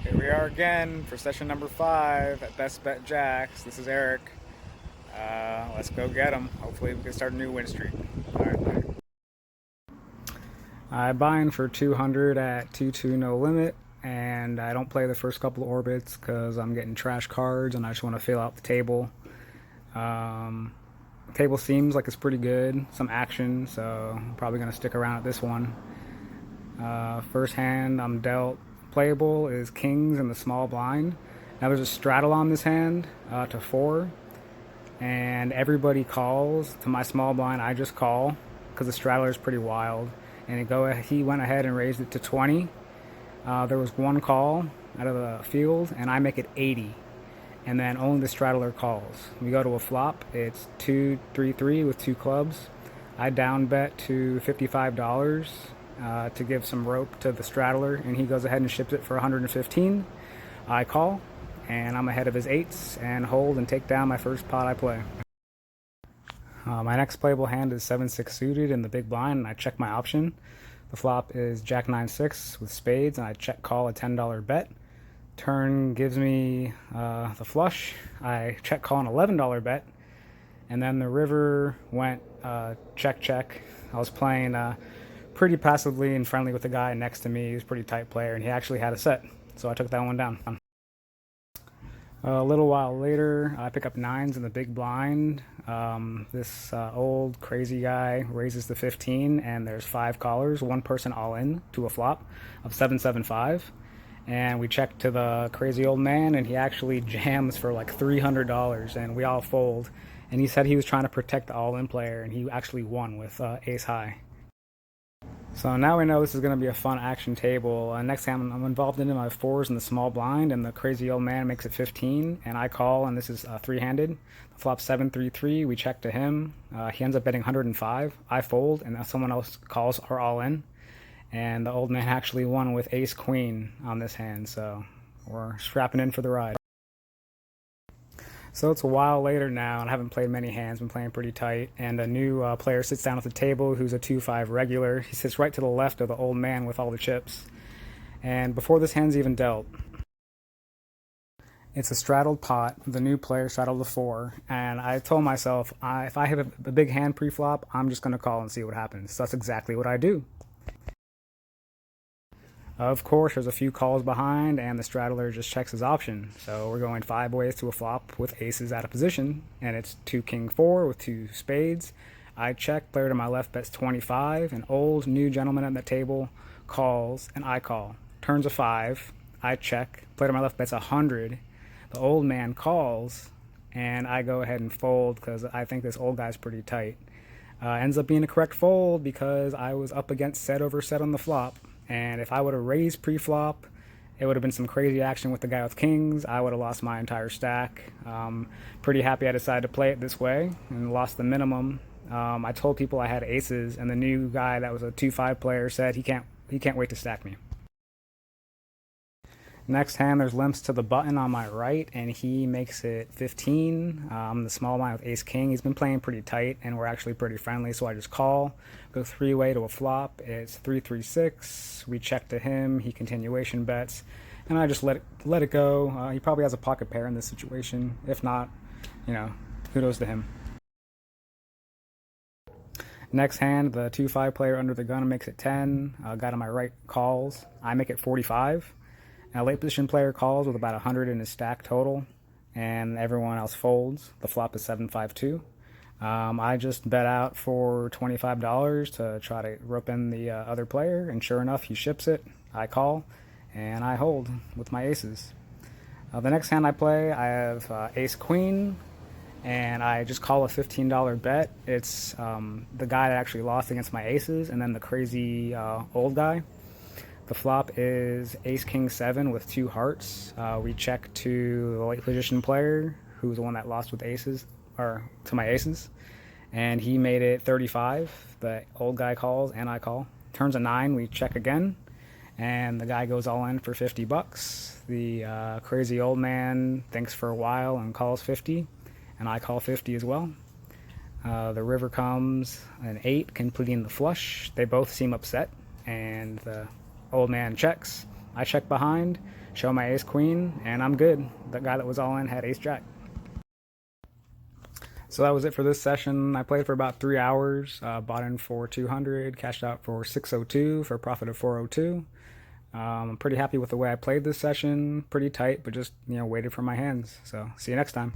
Here we are again for session number 5 at BestBet Jax. This is Eric. Let's go get him. Hopefully we can start a new win streak. Alright, later. I buy in for 200 at 2-2 no limit, and I don't play the first couple of orbits because I'm getting trash cards and I just want to fill out the table. The table seems like it's pretty good, some action, so I'm probably going to stick around at this one. First hand I'm dealt playable is kings in the small blind. Now there's a straddle on this hand to 4, and everybody calls to my small blind. I just call because the straddler is pretty wild, and he went ahead and raised it to 20. There was one call out of the field, and I make it 80, and then only the straddler calls. We go to a flop. It's 2-3-3 with 2 clubs. I down bet to $55 to give some rope to the straddler, and he goes ahead and ships it for 115. I call, and I'm ahead of his 8s and hold and take down my first pot I play. My next playable hand is 7-6 suited in the big blind, and I check my option. The flop is Jack 9-6 with spades, and I check call a $10 bet. Turn gives me the flush. I check call an $11 bet, and then the river went check check. I was playing pretty passively and friendly with the guy next to me. He was a pretty tight player, and he actually had a set, so I took that one down. A little while later, I pick up 9s in the big blind. This old crazy guy raises the 15, and there's 5 callers, one person all in to a flop of 7-7-5. And we check to the crazy old man, and he actually jams for like $300, and we all fold. And he said he was trying to protect the all-in player, and he actually won with ace high. So now we know this is going to be a fun action table. Next time I'm involved into my 4s in the small blind, and the crazy old man makes it 15, and I call, and this is 3-handed. The flop 7-3-3, we check to him. He ends up betting 105. I fold, and someone else calls or all in. And the old man actually won with ace queen on this hand, so we're strapping in for the ride. So it's a while later now, and I haven't played many hands, been playing pretty tight, and a new player sits down at the table who's a 2-5 regular. He sits right to the left of the old man with all the chips. And before this hand's even dealt, it's a straddled pot. The new player straddled the 4, and I told myself, if I have a big hand pre-flop, I'm just going to call and see what happens. So that's exactly what I do. Of course, there's a few calls behind, and the straddler just checks his option. So we're going 5 ways to a flop with aces out of position, and it's 2-king-4 with 2 spades. I check, player to my left bets 25. An old new gentleman at the table calls, and I call. Turns a 5. I check, player to my left bets 100. The old man calls, and I go ahead and fold because I think this old guy's pretty tight. Ends up being a correct fold because I was up against set over set on the flop. And if I would have raised pre-flop, it would have been some crazy action with the guy with kings. I would have lost my entire stack. Pretty happy I decided to play it this way and lost the minimum. I told people I had aces, and the new guy that was a 2-5 player said he can't wait to stack me. Next hand, there's limps to the button on my right, and he makes it 15. The small blind with ace king. He's been playing pretty tight, and we're actually pretty friendly, so I just call. Go 3-way to a flop. It's 3-3-6. We check to him. He continuation bets, and I just let it go. He probably has a pocket pair in this situation. If not, kudos to him. Next hand, the 2-5 player under the gun makes it 10. Guy to my right calls. I make it 45. Now, late position player calls with about 100 in his stack total, and everyone else folds. The flop is 7-5-2. I just bet out for $25 to try to rope in the other player, and sure enough, he ships it. I call, and I hold with my aces. The next hand I play, I have ace-queen, and I just call a $15 bet. It's the guy that actually lost against my aces, and then the crazy old guy. The flop is ace-king-7 with 2 hearts. We check to the late position player, who's the one that lost with aces, or to my aces, and he made it 35. The old guy calls, and I call. Turns a 9, we check again, and the guy goes all in for $50. The crazy old man thinks for a while and calls 50, and I call 50 as well. The river comes an 8, completing the flush. They both seem upset, and the old man checks, I check behind, show my ace queen, and I'm good. The guy that was all in had ace jack. So that was it for this session. I played for about 3 hours, bought in for 200, cashed out for 602 for a profit of 402. I'm pretty happy with the way I played this session. Pretty tight, but just waited for my hands. So see you next time.